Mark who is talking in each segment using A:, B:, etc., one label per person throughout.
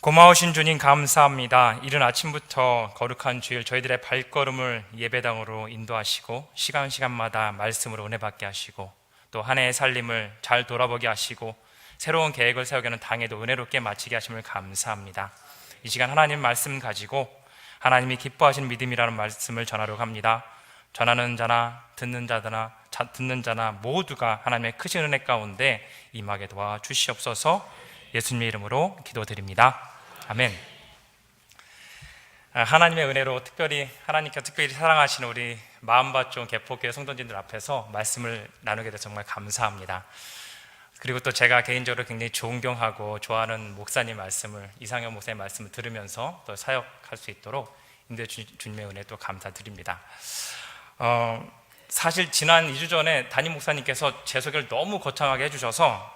A: 고마우신 주님 감사합니다. 이른 아침부터 거룩한 주일 저희들의 발걸음을 예배당으로 인도하시고 시간마다 말씀으로 은혜 받게 하시고 또 한 해의 살림을 잘 돌아보게 하시고 새로운 계획을 세우게 하는 당에도 은혜롭게 마치게 하심을 감사합니다. 이 시간 하나님 말씀 가지고 하나님이 기뻐하시는 믿음이라는 말씀을 전하려고 합니다. 전하는 자나 듣는 자나 모두가 하나님의 크신 은혜 가운데 임하게 도와주시옵소서. 예수님의 이름으로 기도드립니다. 아멘. 하나님의 은혜로 하나님께서 특별히 사랑하시는 우리 마음밭종 개포교회 성도님들 앞에서 말씀을 나누게 돼서 정말 감사합니다. 그리고 또 제가 개인적으로 굉장히 존경하고 좋아하는 목사님 말씀을, 이상형 목사님 말씀을 들으면서 또 사역할 수 있도록 인도해 주님의 은혜 또 감사드립니다. 사실 지난 2주 전에 담임 목사님께서 제 소개를 너무 거창하게 해주셔서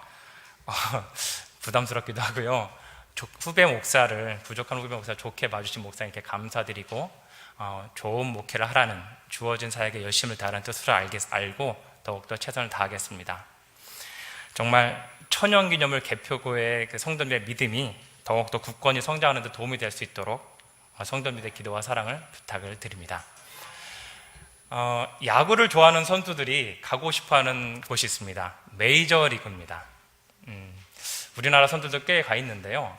A: 부담스럽기도 하고요. 부족한 후배 목사를 좋게 봐주신 목사님께 감사드리고 좋은 목회를 하라는, 주어진 사역에 열심을 다하는 뜻으로 알고 더욱더 최선을 다하겠습니다. 정말 천연기념물 개표교회 그 성도들의 믿음이 더욱더 굳건히 성장하는 데 도움이 될 수 있도록 성도들의 기도와 사랑을 부탁을 드립니다. 야구를 좋아하는 선수들이 가고 싶어하는 곳이 있습니다. 메이저리그입니다. 우리나라 선수들 꽤 가 있는데요.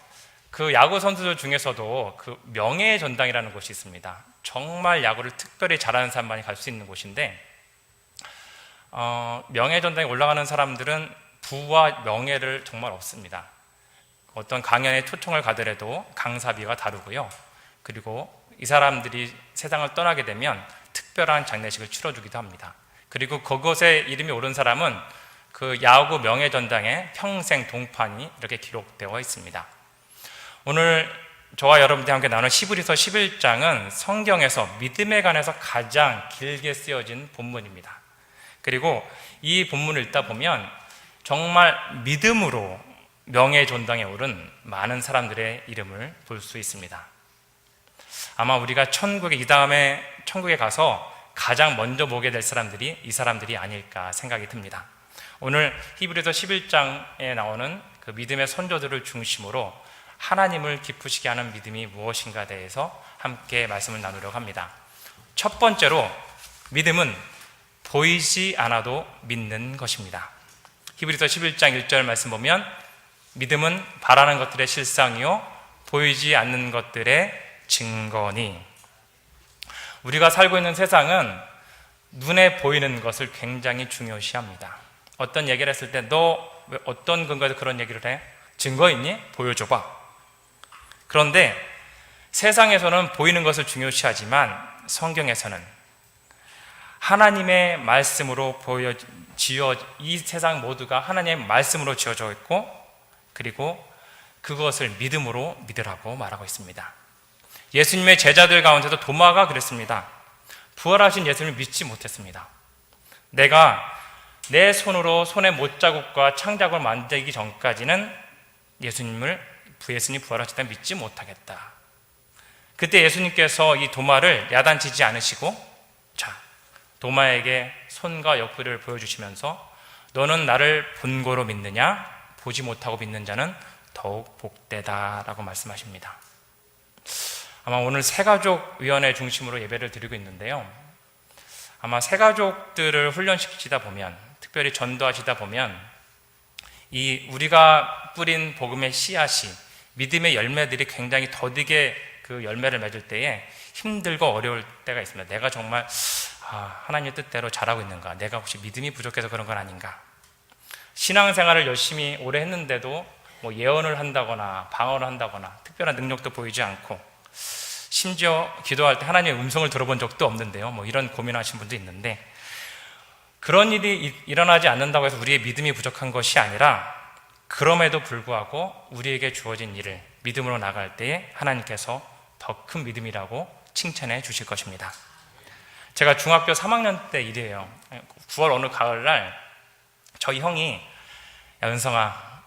A: 그 야구 선수들 중에서도 그 명예의 전당이라는 곳이 있습니다. 정말 야구를 특별히 잘하는 사람만이 갈 수 있는 곳인데, 명예의 전당에 올라가는 사람들은 부와 명예를 정말 얻습니다. 어떤 강연에 초청을 가더라도 강사비가 다르고요. 그리고 이 사람들이 세상을 떠나게 되면 특별한 장례식을 치러주기도 합니다. 그리고 그곳에 이름이 오른 사람은 그 야구 명예전당에 평생 동판이 이렇게 기록되어 있습니다. 오늘 저와 여러분들이 함께 나눌 히브리서 11장은 성경에서 믿음에 관해서 가장 길게 쓰여진 본문입니다. 그리고 이 본문을 읽다 보면 정말 믿음으로 명예전당에 오른 많은 사람들의 이름을 볼 수 있습니다. 아마 우리가 이 다음에 천국에 가서 가장 먼저 보게 될 사람들이 이 사람들이 아닐까 생각이 듭니다. 오늘 히브리서 11장에 나오는 그 믿음의 선조들을 중심으로 하나님을 기쁘시게 하는 믿음이 무엇인가에 대해서 함께 말씀을 나누려고 합니다. 첫 번째로 믿음은 보이지 않아도 믿는 것입니다. 히브리서 11장 1절 말씀 보면 믿음은 바라는 것들의 실상이요 보이지 않는 것들의 증거니. 우리가 살고 있는 세상은 눈에 보이는 것을 굉장히 중요시합니다. 어떤 얘기를 했을 때 너 왜 어떤 근거에서 그런 얘기를 해? 증거 있니? 보여줘봐. 그런데 세상에서는 보이는 것을 중요시하지만 성경에서는 하나님의 말씀으로 이 세상 모두가 하나님의 말씀으로 지어져 있고 그리고 그것을 믿음으로 믿으라고 말하고 있습니다. 예수님의 제자들 가운데도 도마가 그랬습니다. 부활하신 예수님을 믿지 못했습니다. 내가 내 손으로 손의 못자국과 창자국을 만들기 전까지는 예수님 부활하셨다고 믿지 못하겠다. 그때 예수님께서 이 도마를 야단치지 않으시고 도마에게 손과 옆구리를 보여주시면서 너는 나를 본고로 믿느냐? 보지 못하고 믿는 자는 더욱 복되다라고 말씀하십니다. 아마 오늘 새가족위원회 중심으로 예배를 드리고 있는데요. 아마 새가족들을 훈련시키다 보면, 특별히 전도하시다 보면 이 우리가 뿌린 복음의 씨앗이, 믿음의 열매들이 굉장히 더디게 그 열매를 맺을 때에 힘들고 어려울 때가 있습니다. 내가 정말 하나님의 뜻대로 잘하고 있는가? 내가 혹시 믿음이 부족해서 그런 건 아닌가? 신앙생활을 열심히 오래 했는데도 뭐 예언을 한다거나 방언을 한다거나 특별한 능력도 보이지 않고 심지어 기도할 때 하나님의 음성을 들어본 적도 없는데요. 뭐 이런 고민하신 분도 있는데, 그런 일이 일어나지 않는다고 해서 우리의 믿음이 부족한 것이 아니라 그럼에도 불구하고 우리에게 주어진 일을 믿음으로 나갈 때에 하나님께서 더 큰 믿음이라고 칭찬해 주실 것입니다. 제가 중학교 3학년 때 일이에요. 9월 어느 가을날 저희 형이 야 은성아,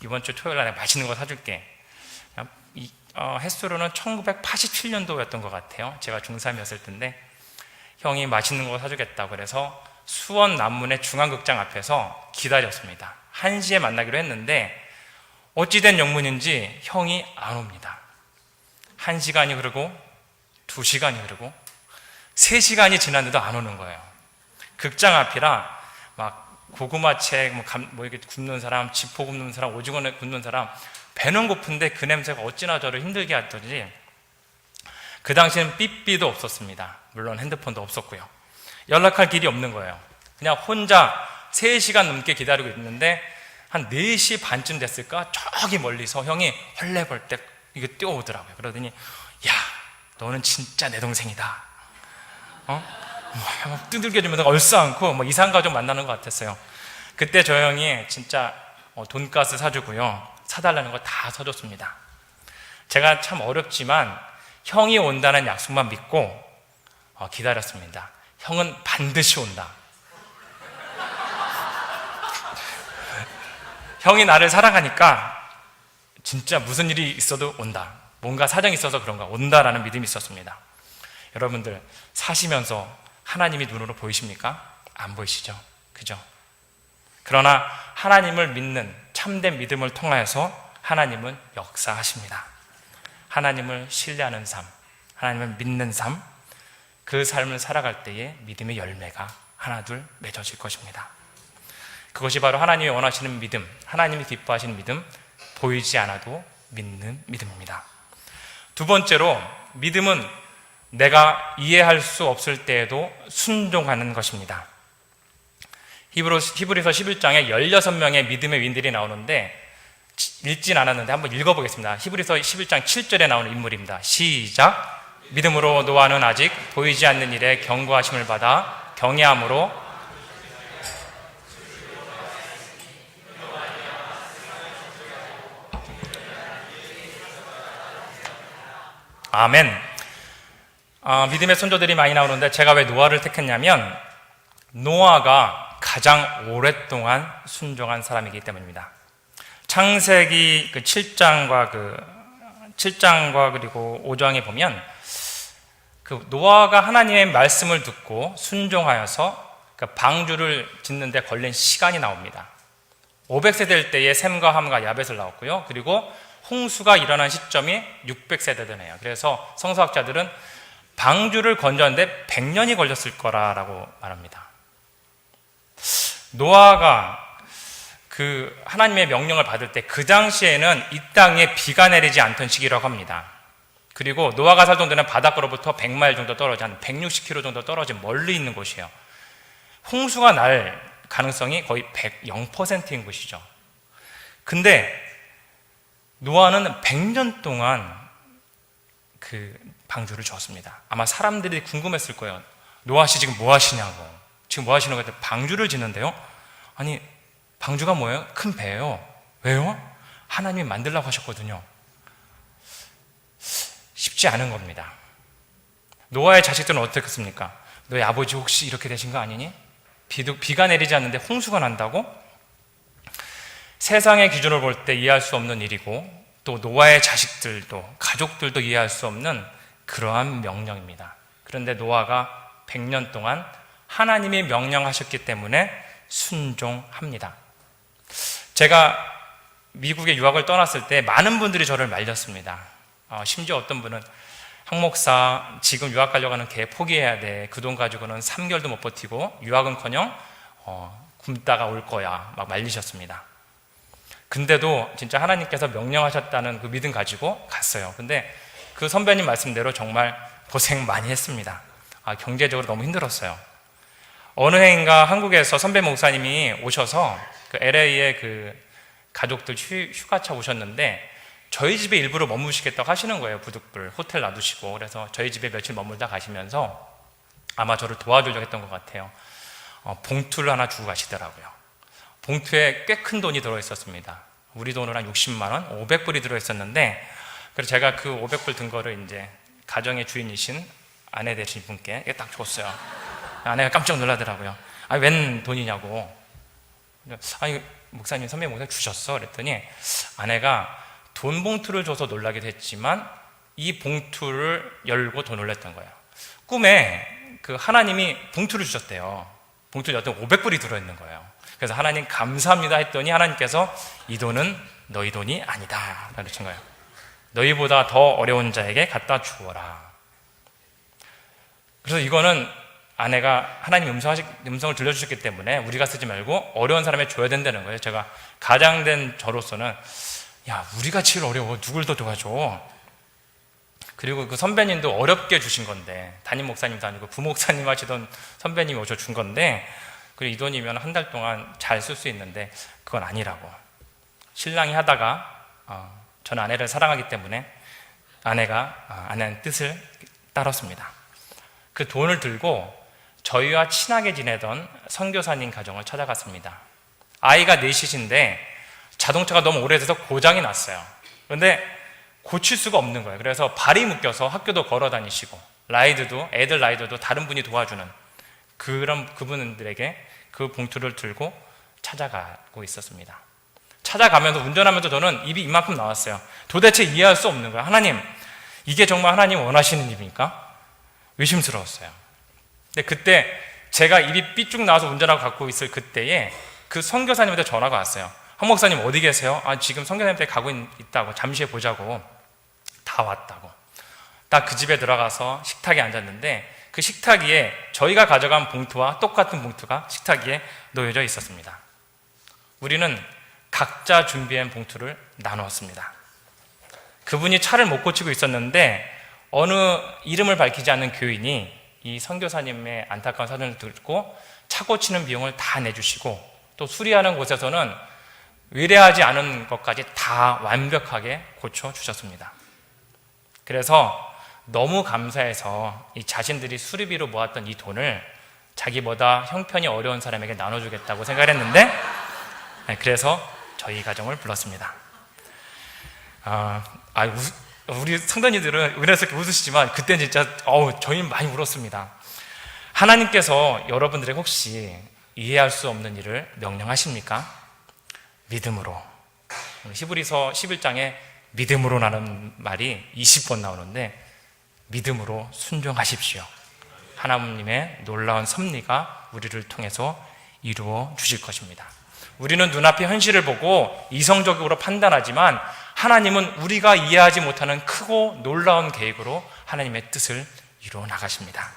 A: 이번 주 토요일 날에 맛있는 거 사줄게. 횟수로는 1987년도였던 것 같아요. 제가 중3이었을 텐데 형이 맛있는 거 사주겠다고 그래서 수원 남문의 중앙극장 앞에서 기다렸습니다. 1시에 만나기로 했는데 어찌된 영문인지 형이 안 옵니다. 1시간이 흐르고 2시간이 흐르고 3시간이 지났는데도 안 오는 거예요. 극장 앞이라 막 고구마채 뭐 이렇게 굽는 사람, 지포 굽는 사람, 오징어 굽는 사람, 배는 고픈데 그 냄새가 어찌나 저를 힘들게 하더니, 그 당시에는 삐삐도 없었습니다. 물론 핸드폰도 없었고요. 연락할 길이 없는 거예요. 그냥 혼자 3시간 넘게 기다리고 있는데 한 4시 반쯤 됐을까? 저기 멀리서 형이 헐레벌떡 이게 뛰어오더라고요. 그러더니, 야, 너는 진짜 내 동생이다. 두들겨주면서 얼싸안고 뭐 이상가족 만나는 것 같았어요. 그때 저 형이 진짜 돈가스 사주고요, 사달라는 거 다 사줬습니다. 제가 참 어렵지만 형이 온다는 약속만 믿고 기다렸습니다. 형은 반드시 온다. 형이 나를 사랑하니까 진짜 무슨 일이 있어도 온다. 뭔가 사정이 있어서 그런가 온다라는 믿음이 있었습니다. 여러분들 사시면서 하나님이 눈으로 보이십니까? 안 보이시죠? 그죠? 그러나 하나님을 믿는 참된 믿음을 통하여서 하나님은 역사하십니다. 하나님을 신뢰하는 삶, 하나님을 믿는 삶, 그 삶을 살아갈 때에 믿음의 열매가 하나둘 맺어질 것입니다. 그것이 바로 하나님이 원하시는 믿음, 하나님이 기뻐하시는 믿음, 보이지 않아도 믿는 믿음입니다. 두 번째로, 믿음은 내가 이해할 수 없을 때에도 순종하는 것입니다. 히브리서 11장에 16명의 믿음의 위인들이 나오는데 읽진 않았는데 한번 읽어보겠습니다. 히브리서 11장 7절에 나오는 인물입니다. 시작. 믿음으로 노아는 아직 보이지 않는 일에 경고하심을 받아 경외함으로 아멘. 믿음의 선조들이 많이 나오는데 제가 왜 노아를 택했냐면 노아가 가장 오랫동안 순종한 사람이기 때문입니다. 창세기 7장과 그리고 5장에 보면 그 노아가 하나님의 말씀을 듣고 순종하여서 그 방주를 짓는 데 걸린 시간이 나옵니다. 500세 될 때에 셈과 함과 야벳을 낳았고요. 그리고 홍수가 일어난 시점이 600세대 되네요. 그래서 성서학자들은 방주를 건조하는데 100년이 걸렸을 거라고 말합니다. 노아가 그 하나님의 명령을 받을 때 그 당시에는 이 땅에 비가 내리지 않던 시기라고 합니다. 그리고 노아가 살던 데는 바닷가로부터 100마일 정도 떨어진, 한 160km 정도 떨어진 멀리 있는 곳이에요. 홍수가 날 가능성이 거의 0%인 곳이죠. 근데 노아는 100년 동안 그 방주를 줬습니다. 아마 사람들이 궁금했을 거예요. 노아 씨 지금 뭐 하시냐고. 지금 뭐 하시는 거예요? 방주를 짓는데요. 아니, 방주가 뭐예요? 큰 배예요. 왜요? 하나님이 만들라고 하셨거든요. 쉽지 않은 겁니다. 노아의 자식들은 어떻겠습니까? 너희 아버지 혹시 이렇게 되신 거 아니니? 비가 내리지 않는데 홍수가 난다고? 세상의 기준을 볼 때 이해할 수 없는 일이고, 또 노아의 자식들도 가족들도 이해할 수 없는 그러한 명령입니다. 그런데 노아가 100년 동안 하나님이 명령하셨기 때문에 순종합니다. 제가 미국에 유학을 떠났을 때 많은 분들이 저를 말렸습니다. 심지어 어떤 분은 황 목사 지금 유학 가려고 하는 개 포기해야 돼. 그 돈 가지고는 3개월도 못 버티고 유학은커녕 굶다가 올 거야. 막 말리셨습니다. 근데도 진짜 하나님께서 명령하셨다는 그 믿음 가지고 갔어요. 근데 그 선배님 말씀대로 정말 고생 많이 했습니다. 경제적으로 너무 힘들었어요. 어느 해인가 한국에서 선배 목사님이 오셔서 그 LA에 그 가족들 휴가차 오셨는데 저희 집에 일부러 머무시겠다고 하시는 거예요. 부득불 호텔 놔두시고. 그래서 저희 집에 며칠 머물다 가시면서 아마 저를 도와주려고 했던 것 같아요. 봉투를 하나 주고 가시더라고요. 봉투에 꽤 큰 돈이 들어있었습니다. 우리 돈으로 한 60만 원, 500불이 들어있었는데, 그래서 제가 그 500불 든 거를 이제 가정의 주인이신 아내 되신 분께 딱 줬어요. 아내가 깜짝 놀라더라고요. 웬 돈이냐고. 목사님, 선배 목사님 주셨어? 그랬더니 아내가 돈 봉투를 줘서 놀라기도 했지만 이 봉투를 열고 더 놀랐던 거예요. 꿈에 그 하나님이 봉투를 주셨대요. 봉투에 어떤 500불이 들어있는 거예요. 그래서 하나님 감사합니다 했더니 하나님께서 이 돈은 너희 돈이 아니다 그러신 거예요. 너희보다 더 어려운 자에게 갖다 주어라. 그래서 이거는 아내가 하나님 음성을 들려주셨기 때문에 우리가 쓰지 말고 어려운 사람에 줘야 된다는 거예요. 제가 가장된 저로서는 야, 우리가 제일 어려워. 누굴 더 도와줘. 그리고 그 선배님도 어렵게 주신 건데, 담임 목사님도 아니고 부목사님 하시던 선배님이 오셔 준 건데, 그리고 이 돈이면 한 달 동안 잘 쓸 수 있는데 그건 아니라고. 신랑이 하다가 전 아내를 사랑하기 때문에 아내가 아내의 뜻을 따랐습니다. 그 돈을 들고 저희와 친하게 지내던 선교사님 가정을 찾아갔습니다. 아이가 넷이신데 자동차가 너무 오래돼서 고장이 났어요. 그런데 고칠 수가 없는 거예요. 그래서 발이 묶여서 학교도 걸어 다니시고 애들 라이드도 다른 분이 도와주는 그런 그분들에게 그 봉투를 들고 찾아가고 있었습니다. 찾아가면서 운전하면서 저는 입이 이만큼 나왔어요. 도대체 이해할 수 없는 거예요. 하나님, 이게 정말 하나님 원하시는 일입니까? 의심스러웠어요. 근데 그때 제가 입이 삐쭉 나와서 운전하고 갖고 있을 그때에 그 선교사님한테 전화가 왔어요. 한 목사님 어디 계세요? 지금 선교사님한테 가고 있다고, 잠시 보자고. 다 왔다고. 딱 그 집에 들어가서 식탁에 앉았는데 그 식탁 위에 저희가 가져간 봉투와 똑같은 봉투가 식탁 위에 놓여져 있었습니다. 우리는 각자 준비한 봉투를 나누었습니다. 그분이 차를 못 고치고 있었는데 어느 이름을 밝히지 않는 교인이 이 선교사님의 안타까운 사정을 듣고 차 고치는 비용을 다 내주시고 또 수리하는 곳에서는 의뢰하지 않은 것까지 다 완벽하게 고쳐주셨습니다. 그래서 너무 감사해서 이 자신들이 수리비로 모았던 이 돈을 자기보다 형편이 어려운 사람에게 나눠주겠다고 생각을 했는데 그래서 저희 가정을 불렀습니다. 우리 성도님들은 은혜스럽게 웃으시지만 그때는 진짜 저희는 많이 울었습니다. 하나님께서 여러분들에게 혹시 이해할 수 없는 일을 명령하십니까? 믿음으로. 히브리서 11장에 믿음으로라는 말이 20번 나오는데 믿음으로 순종하십시오. 하나님의 놀라운 섭리가 우리를 통해서 이루어 주실 것입니다. 우리는 눈앞의 현실을 보고 이성적으로 판단하지만 하나님은 우리가 이해하지 못하는 크고 놀라운 계획으로 하나님의 뜻을 이루어 나가십니다.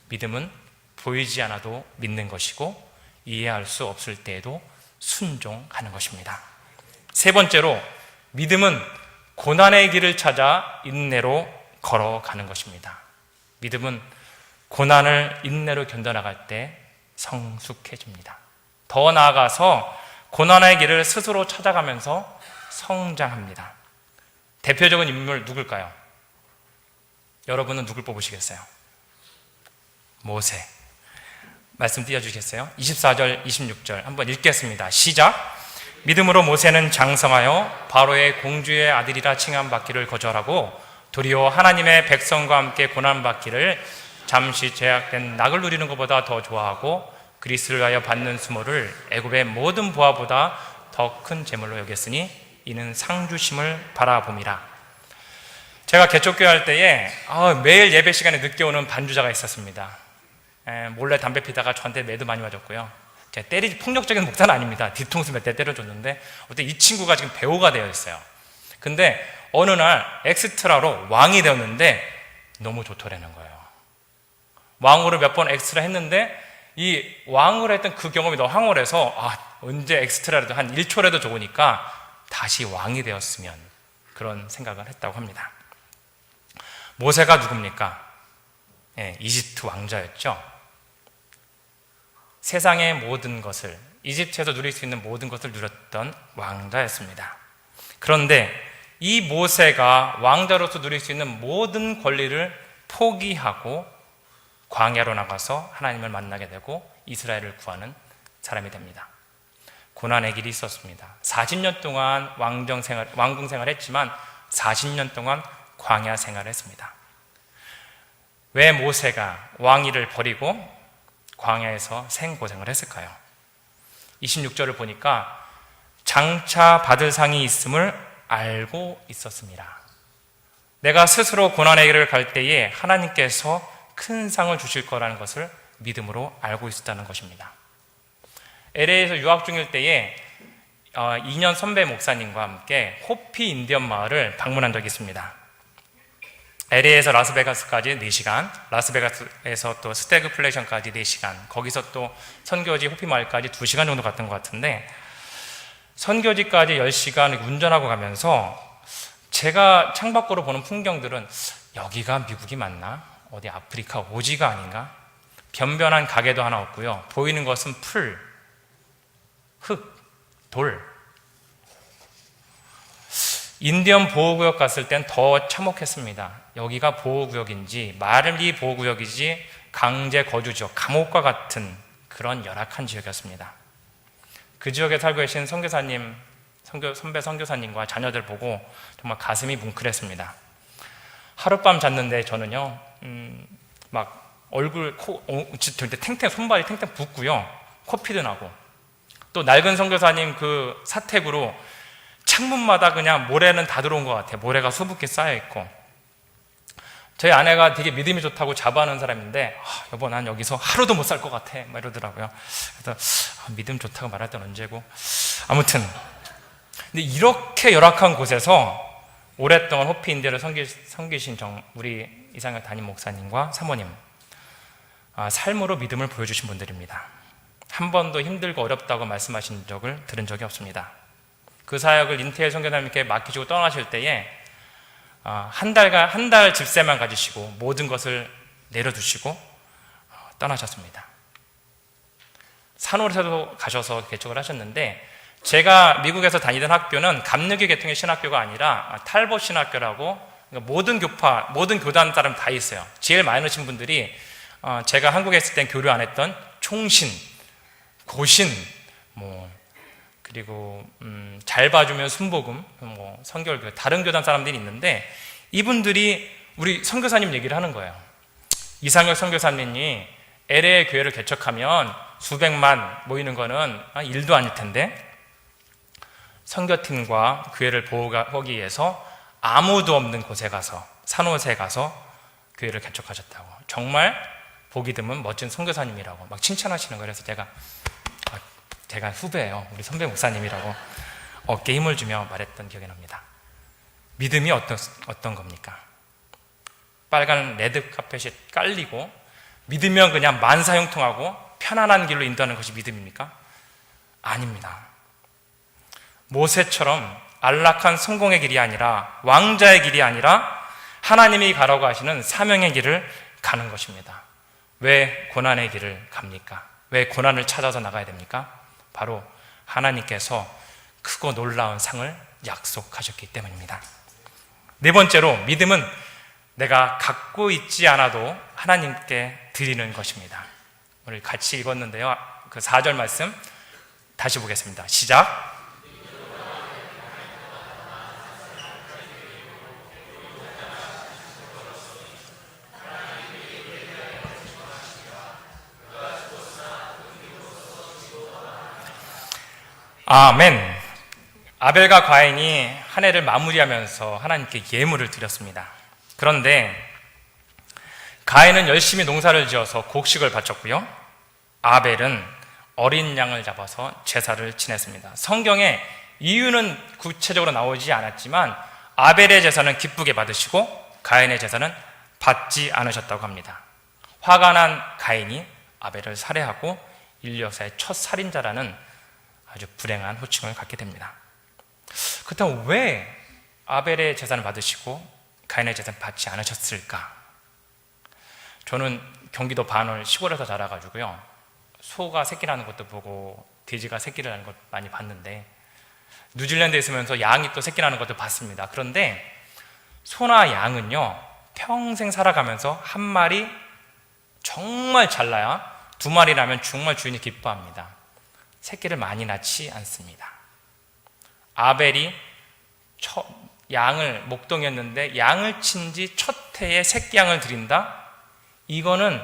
A: 믿음은 보이지 않아도 믿는 것이고 이해할 수 없을 때에도 순종하는 것입니다. 세 번째로 믿음은 고난의 길을 찾아 인내로 걸어가는 것입니다. 믿음은 고난을 인내로 견뎌나갈 때 성숙해집니다. 더 나아가서 고난의 길을 스스로 찾아가면서 성장합니다. 대표적인 인물 누굴까요? 여러분은 누굴 뽑으시겠어요? 모세. 말씀 띄워주시겠어요? 24절, 26절 한번 읽겠습니다. 시작! 믿음으로 모세는 장성하여 바로의 공주의 아들이라 칭함받기를 거절하고 도리어 하나님의 백성과 함께 고난받기를 잠시 제약된 낙을 누리는 것보다 더 좋아하고 그리스를 위하여 받는 수모를 애굽의 모든 보화보다 더 큰 재물로 여겼으니 이는 상주심을 바라봄이라. 제가 개척교회 할 때에 매일 예배 시간에 늦게 오는 반주자가 있었습니다. 몰래 담배 피다가 저한테 매도 많이 맞았고요. 제가 폭력적인 목사는 아닙니다. 뒤통수 몇 대 때려줬는데 어때 이 친구가 지금 배우가 되어 있어요. 근데 어느 날 엑스트라로 왕이 되었는데 너무 좋더라는 거예요. 왕으로 몇 번 엑스트라 했는데 이 왕으로 했던 그 경험이 너무 황홀해서 언제 엑스트라라도 한 1초라도 좋으니까 다시 왕이 되었으면 그런 생각을 했다고 합니다. 모세가 누굽니까? 이집트 왕자였죠. 세상의 모든 것을, 이집트에서 누릴 수 있는 모든 것을 누렸던 왕자였습니다. 그런데 이 모세가 왕자로서 누릴 수 있는 모든 권리를 포기하고 광야로 나가서 하나님을 만나게 되고 이스라엘을 구하는 사람이 됩니다. 고난의 길이 있었습니다. 40년 동안 왕궁 생활을 했지만 40년 동안 광야 생활을 했습니다. 왜 모세가 왕위를 버리고 광야에서 생고생을 했을까요? 26절을 보니까 장차 받을 상이 있음을 알고 있었습니다. 내가 스스로 고난의 길을 갈 때에 하나님께서 큰 상을 주실 거라는 것을 믿음으로 알고 있었다는 것입니다. LA에서 유학 중일 때에 2년 선배 목사님과 함께 호피 인디언 마을을 방문한 적이 있습니다. LA에서 라스베가스까지 4시간, 라스베가스에서 또 스태그플레이션까지 4시간, 거기서 또 선교지 호피 마을까지 2시간 정도 갔던 것 같은데, 선교지까지 10시간 운전하고 가면서 제가 창밖으로 보는 풍경들은 여기가 미국이 맞나? 어디 아프리카 오지가 아닌가? 변변한 가게도 하나 없고요. 보이는 것은 풀, 흙, 돌. 인디언 보호구역 갔을 땐 더 참혹했습니다. 여기가 보호구역인지 마를리 보호구역이지 강제 거주지역, 감옥과 같은 그런 열악한 지역이었습니다. 그 지역에 살고 계신 선교사님, 선배 선교사님과 자녀들 보고 정말 가슴이 뭉클했습니다. 하룻밤 잤는데 저는요, 막 얼굴, 절대 손발이 탱탱 붓고요, 코피도 나고, 또 낡은 선교사님 그 사택으로 창문마다 그냥 모래는 다 들어온 것 같아요. 모래가 수북히 쌓여있고. 저희 아내가 되게 믿음이 좋다고 자부하는 사람인데, 여보, 난 여기서 하루도 못 살 것 같아, 막 이러더라고요. 그래서 믿음 좋다고 말할 땐 언제고. 아무튼 근데 이렇게 열악한 곳에서 오랫동안 호피 인디언을 섬기신 우리 이상혁 담임 목사님과 사모님, 삶으로 믿음을 보여주신 분들입니다. 한 번도 힘들고 어렵다고 말씀하신 적을 들은 적이 없습니다. 그 사역을 인태일 선교사님께 맡기시고 떠나실 때에 한 달 집세만 가지시고 모든 것을 내려두시고 떠나셨습니다. 산호에서도 가셔서 개척을 하셨는데, 제가 미국에서 다니던 학교는 감리교 계통의 신학교가 아니라 탈봇 신학교라고, 그러니까 모든 교단 사람 다 있어요. 제일 많으신 분들이 제가 한국에 있을 땐 교류 안 했던 총신, 고신, 그리고 잘 봐주면 순복음, 성결교, 다른 교단 사람들이 있는데, 이분들이 우리 선교사님 얘기를 하는 거예요. 이상혁 선교사님이 LA 교회를 개척하면 수백만 모이는 거는 일도 아닐 텐데, 선교팀과 교회를 보호하기 위해서 아무도 없는 곳에 가서, 산호에 가서 교회를 개척하셨다고. 정말 보기 드문 멋진 선교사님이라고 막 칭찬하시는 거예요. 그래서 제가 후배예요, 우리 선배 목사님이라고 어깨에 힘을 주며 말했던 기억이 납니다. 믿음이 어떤 겁니까? 빨간 레드카펫이 깔리고 믿으면 그냥 만사형통하고 편안한 길로 인도하는 것이 믿음입니까? 아닙니다. 모세처럼 안락한 성공의 길이 아니라, 왕자의 길이 아니라 하나님이 가라고 하시는 사명의 길을 가는 것입니다. 왜 고난의 길을 갑니까? 왜 고난을 찾아서 나가야 됩니까? 바로 하나님께서 크고 놀라운 상을 약속하셨기 때문입니다. 네 번째로, 믿음은 내가 갖고 있지 않아도 하나님께 드리는 것입니다. 오늘 같이 읽었는데요, 그 4절 말씀 다시 보겠습니다. 시작. 아멘. 아벨과 가인이 한 해를 마무리하면서 하나님께 예물을 드렸습니다. 그런데 가인은 열심히 농사를 지어서 곡식을 바쳤고요, 아벨은 어린 양을 잡아서 제사를 지냈습니다. 성경에 이유는 구체적으로 나오지 않았지만 아벨의 제사는 기쁘게 받으시고 가인의 제사는 받지 않으셨다고 합니다. 화가 난 가인이 아벨을 살해하고 인류 역사의 첫 살인자라는 아주 불행한 호칭을 갖게 됩니다. 그렇다면 왜 아벨의 제사를 받으시고 가인의 제사를 받지 않으셨을까? 저는 경기도 반월 시골에서 자라가지고요, 소가 새끼 나는 것도 보고 돼지가 새끼를 하는 것 많이 봤는데, 뉴질랜드에 있으면서 양이 또 새끼 나는 것도 봤습니다. 그런데 소나 양은요, 평생 살아가면서 한 마리 정말 잘 낳아야, 2마리 나면 정말 주인이 기뻐합니다. 새끼를 많이 낳지 않습니다. 아벨이 양을 목동이었는데 양을 친 지 첫 해에 새끼 양을 드린다? 이거는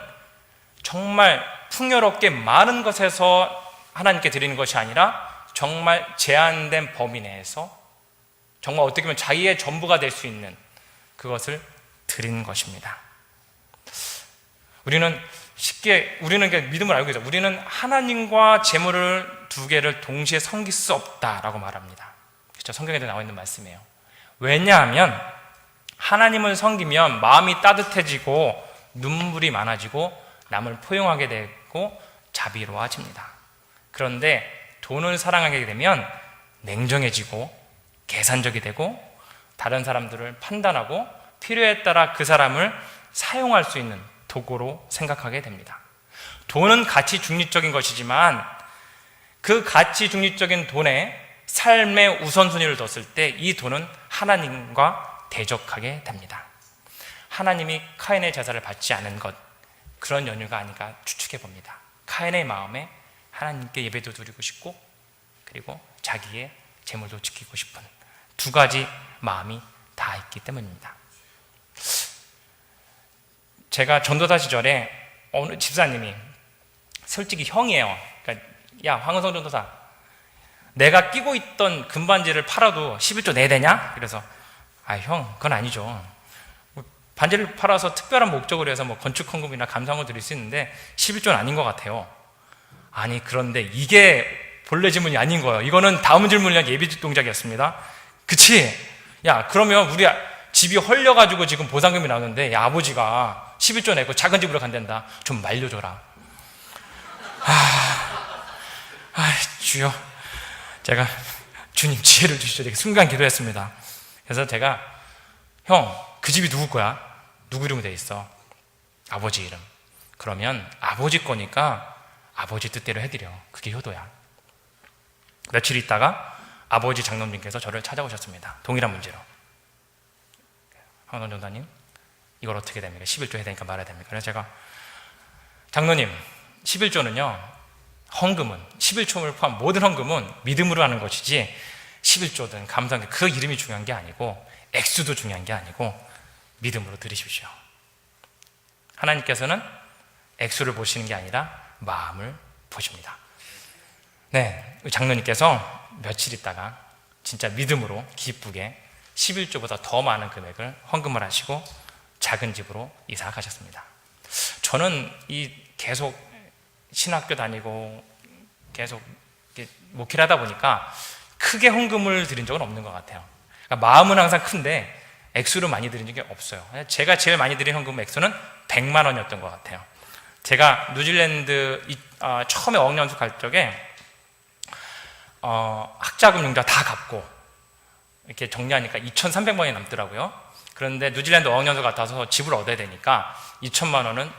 A: 정말 풍요롭게 많은 것에서 하나님께 드리는 것이 아니라 정말 제한된 범위 내에서 정말 어떻게 보면 자기의 전부가 될 수 있는 그것을 드리는 것입니다. 우리는 믿음을 알고 있죠. 우리는 하나님과 재물을 두 개를 동시에 섬길 수 없다라고 말합니다. 그렇죠? 성경에도 나와 있는 말씀이에요. 왜냐하면 하나님을 섬기면 마음이 따뜻해지고 눈물이 많아지고 남을 포용하게 되고 자비로워집니다. 그런데 돈을 사랑하게 되면 냉정해지고 계산적이 되고 다른 사람들을 판단하고 필요에 따라 그 사람을 사용할 수 있는 도구로 생각하게 됩니다. 돈은 가치 중립적인 것이지만 그 가치 중립적인 돈에 삶의 우선순위를 뒀을 때 이 돈은 하나님과 대적하게 됩니다. 하나님이 카인의 제사를 받지 않은 것, 그런 연유가 아닌가 추측해 봅니다. 카인의 마음에 하나님께 예배도 드리고 싶고 그리고 자기의 재물도 지키고 싶은 두 가지 마음이 다 있기 때문입니다. 제가 전도사 시절에 어느 집사님이 솔직히 형이에요. 그러니까 야 황은성 전도사, 내가 끼고 있던 금반지를 팔아도 11조 내야 되냐? 그래서 형 그건 아니죠. 반지를 팔아서 특별한 목적으로 해서 건축 헌금이나 감사헌금 드릴 수 있는데 11조는 아닌 것 같아요. 아니 그런데 이게 본래 질문이 아닌 거예요. 이거는 다음 질문이랑 예비 동작이었습니다. 그치? 야 그러면 우리 집이 헐려가지고 지금 보상금이 나오는데 야 아버지가 11조 내고 작은 집으로 간댄다. 좀 말려줘라. 주여, 제가 주님 지혜를 주시죠. 이렇게 순간 기도했습니다. 그래서 제가 형 그 집이 누구 거야? 누구 이름으로 돼 있어? 아버지 이름. 그러면 아버지 거니까 아버지 뜻대로 해드려. 그게 효도야. 며칠 있다가 아버지 장로님께서 저를 찾아오셨습니다. 동일한 문제로. 황선 전사님, 이걸 어떻게 됩니까? 11조 해야 되니까 말아야 됩니까? 그래서 제가 장로님, 11조는요 헌금은 11조를 포함 모든 헌금은 믿음으로 하는 것이지 11조든 감사한 그 이름이 중요한 게 아니고 액수도 중요한 게 아니고 믿음으로 드리십시오. 하나님께서는 액수를 보시는 게 아니라 마음을 보십니다. 네, 장로님께서 며칠 있다가 진짜 믿음으로 기쁘게 11조보다 더 많은 금액을 헌금을 하시고 작은 집으로 이사 가셨습니다. 저는 계속 신학교 다니고 계속 목회를 하다 보니까 크게 헌금을 드린 적은 없는 것 같아요. 그러니까 마음은 항상 큰데 액수를 많이 드린 적이 없어요. 제가 제일 많이 드린 헌금 액수는 100만 원이었던 것 같아요. 제가 뉴질랜드 처음에 어학연수 갈 적에 학자금 융자 다 갚고 이렇게 정리하니까 2,300만 원이 남더라고요. 그런데 뉴질랜드 어학연수 같아서 집을 얻어야 되니까 2천만 원은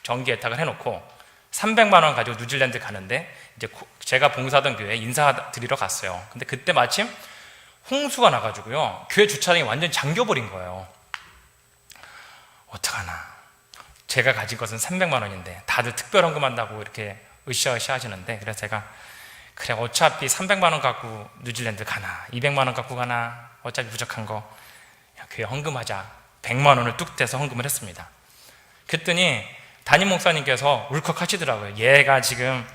A: 정기 예탁을 해놓고 300만 원 가지고 뉴질랜드 가는데 이제 제가 봉사하던 교회에 인사드리러 갔어요. 근데 그때 마침 홍수가 나가지고요 교회 주차장이 완전히 잠겨버린 거예요. 어떡하나. 제가 가진 것은 300만 원인데 다들 특별 헌금한다고 이렇게 으쌰으쌰 하시는데, 그래서 제가 그래 어차피 300만 원 갖고 뉴질랜드 가나 200만 원 갖고 가나 어차피 부족한 거 교회 헌금하자. 100만 원을 뚝 떼서 헌금을 했습니다. 그랬더니 담임 목사님께서 울컥 하시더라고요. 얘가 지금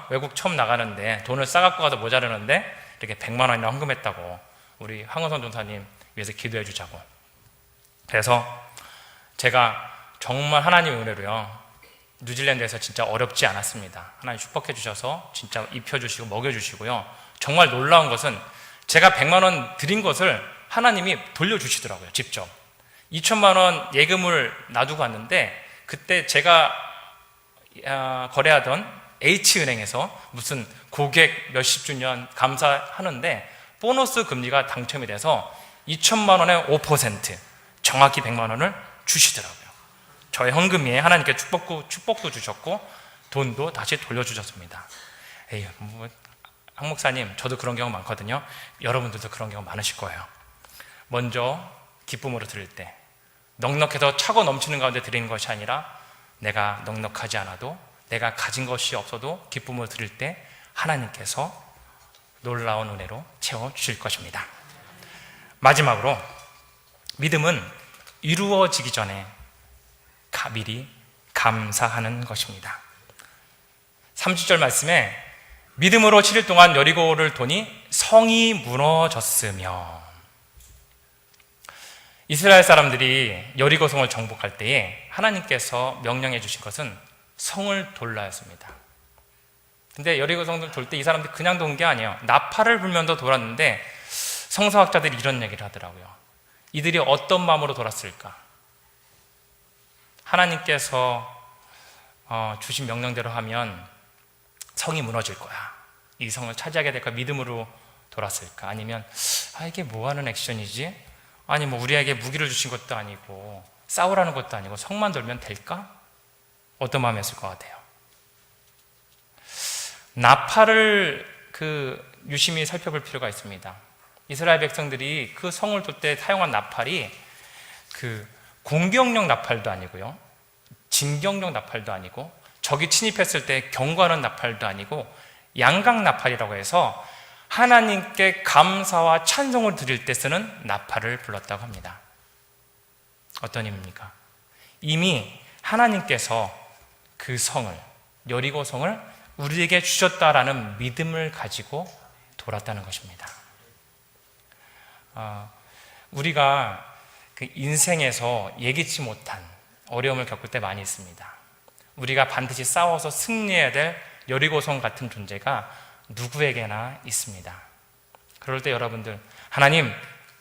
A: 외국 처음 나가는데 돈을 싸갖고 가도 모자르는데 이렇게 100만 원이나 헌금했다고 우리 황은선 전사님 위해서 기도해 주자고. 그래서 제가 정말 하나님의 은혜로요 뉴질랜드에서 진짜 어렵지 않았습니다. 하나님 축복해 주셔서 진짜 입혀주시고 먹여주시고요. 정말 놀라운 것은 제가 100만 원 드린 것을 하나님이 돌려주시더라고요. 직접 2천만 원 예금을 놔두고 왔는데 그때 제가 거래하던 H은행에서 무슨 고객 몇십 주년 감사하는데 보너스 금리가 당첨이 돼서 2천만 원에 5% 정확히 100만 원을 주시더라고요. 저의 헌금에 하나님께 축복도 주셨고 돈도 다시 돌려주셨습니다. 한 목사님, 저도 그런 경우 많거든요. 여러분들도 그런 경우 많으실 거예요. 먼저 기쁨으로 드릴 때 넉넉해서 차고 넘치는 가운데 드리는 것이 아니라 내가 넉넉하지 않아도 내가 가진 것이 없어도 기쁨으로 드릴 때 하나님께서 놀라운 은혜로 채워주실 것입니다. 마지막으로 믿음은 이루어지기 전에 미리 감사하는 것입니다. 30절 말씀에 믿음으로 7일 동안 여리고를 도니 성이 무너졌으며, 이스라엘 사람들이 여리고성을 정복할 때에 하나님께서 명령해 주신 것은 성을 돌라였습니다. 근데 여리고성을 돌 때 이 사람들이 그냥 도는 게 아니에요. 나팔을 불면서 돌았는데 성서학자들이 이런 얘기를 하더라고요. 이들이 어떤 마음으로 돌았을까? 하나님께서 주신 명령대로 하면 성이 무너질 거야. 이 성을 차지하게 될까? 믿음으로 돌았을까? 아니면 이게 뭐 하는 액션이지? 아니 뭐 우리에게 무기를 주신 것도 아니고 싸우라는 것도 아니고 성만 돌면 될까? 어떤 마음이었을 것 같아요? 나팔을 유심히 살펴볼 필요가 있습니다. 이스라엘 백성들이 그 성을 돌 때 사용한 나팔이 공격용 나팔도 아니고요, 진격용 나팔도 아니고, 적이 침입했을 때 경고하는 나팔도 아니고, 양각 나팔이라고 해서 하나님께 감사와 찬송을 드릴 때 쓰는 나팔을 불렀다고 합니다. 어떤 의미입니까? 이미 하나님께서 그 성을, 여리고 성을 우리에게 주셨다라는 믿음을 가지고 돌았다는 것입니다. 우리가 인생에서 예기치 못한 어려움을 겪을 때 많이 있습니다. 우리가 반드시 싸워서 승리해야 될 여리고성 같은 존재가 누구에게나 있습니다. 그럴 때 여러분들, 하나님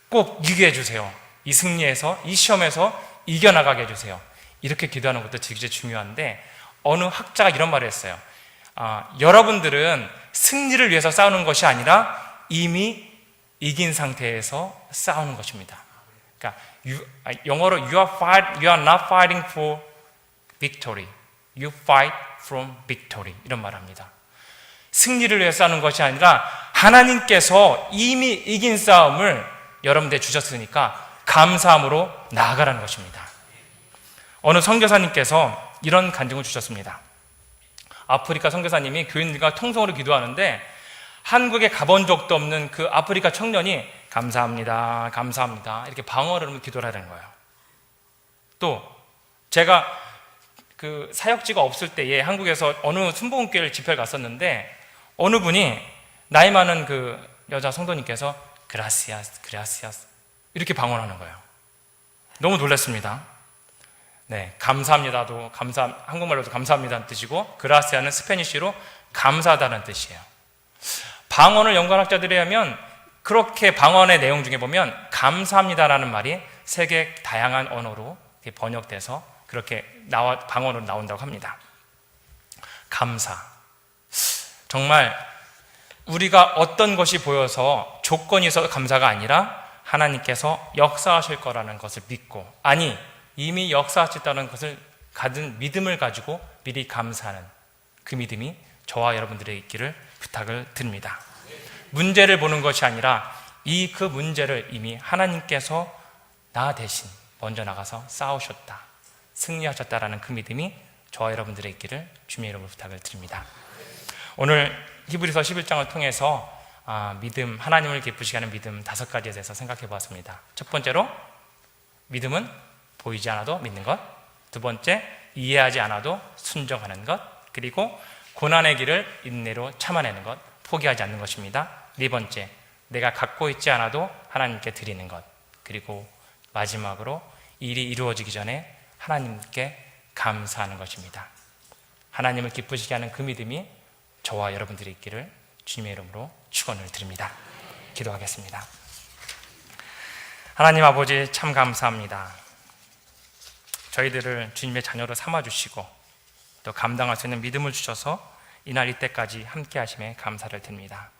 A: 꼭 이기게 해주세요. 이 승리에서, 이 시험에서 이겨나가게 해주세요. 이렇게 기도하는 것도 되게 중요한데, 어느 학자가 이런 말을 했어요. 여러분들은 승리를 위해서 싸우는 것이 아니라 이미 이긴 상태에서 싸우는 것입니다. 그러니까 영어로 you are not fighting for victory, you fight from victory, 이런 말을 합니다. 승리를 위해서 싸우는 것이 아니라 하나님께서 이미 이긴 싸움을 여러분들에 주셨으니까 감사함으로 나아가라는 것입니다. 어느 선교사님께서 이런 간증을 주셨습니다. 아프리카 선교사님이 교인들과 통성으로 기도하는데 한국에 가본 적도 없는 그 아프리카 청년이 감사합니다, 감사합니다 이렇게 방언으로 기도를 하는 거예요. 또 제가 사역지가 없을 때에 한국에서 어느 순복음교회를 집회를 갔었는데, 어느 분이 나이 많은 여자 성도님께서 그라시아스, 그라시아스 이렇게 방언하는 거예요. 너무 놀랐습니다. 네, 감사합니다도 한국말로도 감사합니다는 뜻이고, 그라시아는 스페니쉬로 감사하다는 뜻이에요. 방언을 연구한 학자들에 의하면 그렇게 방언의 내용 중에 보면 감사합니다라는 말이 세계 다양한 언어로 번역돼서 그렇게 방언으로 나온다고 합니다. 감사. 정말 우리가 어떤 것이 보여서 조건이 있어서 감사가 아니라 하나님께서 역사하실 거라는 것을 믿고, 아니 이미 역사하셨다는 것을 가진 믿음을 가지고 미리 감사하는 그 믿음이 저와 여러분들의 있기를 부탁을 드립니다. 문제를 보는 것이 아니라 그 문제를 이미 하나님께서 나 대신 먼저 나가서 싸우셨다, 승리하셨다라는 그 믿음이 저와 여러분들의 있기를 주님의 이름으로 부탁을 드립니다. 오늘 히브리서 11장을 통해서 믿음, 하나님을 기쁘시게 하는 믿음 5가지에 대해서 생각해 보았습니다. 첫 번째로, 믿음은 보이지 않아도 믿는 것. 두 번째, 이해하지 않아도 순종하는 것. 그리고 고난의 길을 인내로 참아내는 것, 포기하지 않는 것입니다. 네 번째, 내가 갖고 있지 않아도 하나님께 드리는 것. 그리고 마지막으로 일이 이루어지기 전에 하나님께 감사하는 것입니다. 하나님을 기쁘시게 하는 그 믿음이 저와 여러분들이 있기를 주님의 이름으로 축원을 드립니다. 기도하겠습니다. 하나님 아버지, 참 감사합니다. 저희들을 주님의 자녀로 삼아주시고 또 감당할 수 있는 믿음을 주셔서 이날 이때까지 함께 하심에 감사를 드립니다.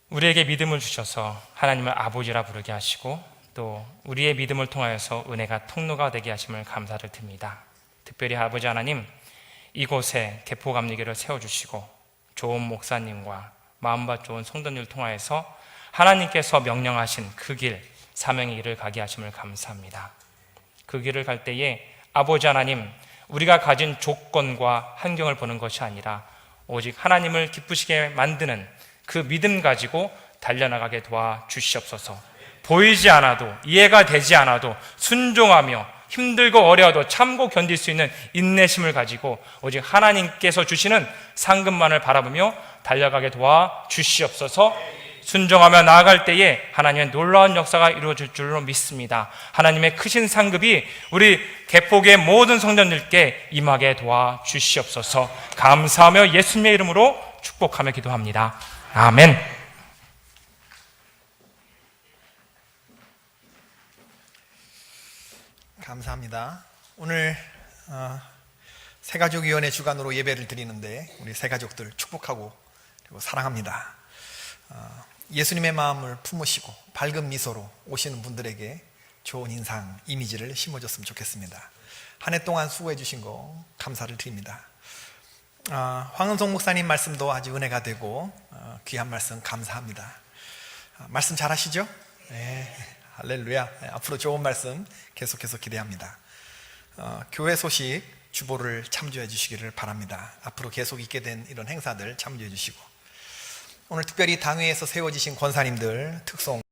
A: 우리에게 믿음을 주셔서 하나님을 아버지라 부르게 하시고 또 우리의 믿음을 통하여서 은혜가 통로가 되게 하심을 감사를 드립니다. 특별히 아버지 하나님, 이곳에 개포감리교를 세워주시고 좋은 목사님과 마음밭 좋은 성도님을 통하여서 하나님께서 명령하신 그 길, 사명의 길을 가게 하심을 감사합니다. 그 길을 갈 때에 아버지 하나님, 우리가 가진 조건과 환경을 보는 것이 아니라 오직 하나님을 기쁘시게 만드는 그 믿음 가지고 달려나가게 도와주시옵소서. 보이지 않아도, 이해가 되지 않아도 순종하며 힘들고 어려워도 참고 견딜 수 있는 인내심을 가지고 오직 하나님께서 주시는 상급만을 바라보며 달려가게 도와주시옵소서. 순종하며 나아갈 때에 하나님의 놀라운 역사가 이루어질 줄로 믿습니다. 하나님의 크신 상급이 우리 개폭의 모든 성전들께 임하게 도와주시옵소서. 감사하며 예수님의 이름으로 축복하며 기도합니다. 아멘.
B: 감사합니다. 오늘 새가족위원회 주관으로 예배를 드리는데 우리 새가족들 축복하고 그리고 사랑합니다. 예수님의 마음을 품으시고 밝은 미소로 오시는 분들에게 좋은 인상, 이미지를 심어줬으면 좋겠습니다. 한 해 동안 수고해 주신 거 감사를 드립니다. 황은송 목사님 말씀도 아주 은혜가 되고 귀한 말씀 감사합니다. 말씀 잘하시죠? 네, 할렐루야. 네, 앞으로 좋은 말씀 계속해서 기대합니다. 교회 소식 주보를 참조해 주시기를 바랍니다. 앞으로 계속 있게 된 이런 행사들 참조해 주시고, 오늘 특별히 당회에서 세워지신 권사님들 특송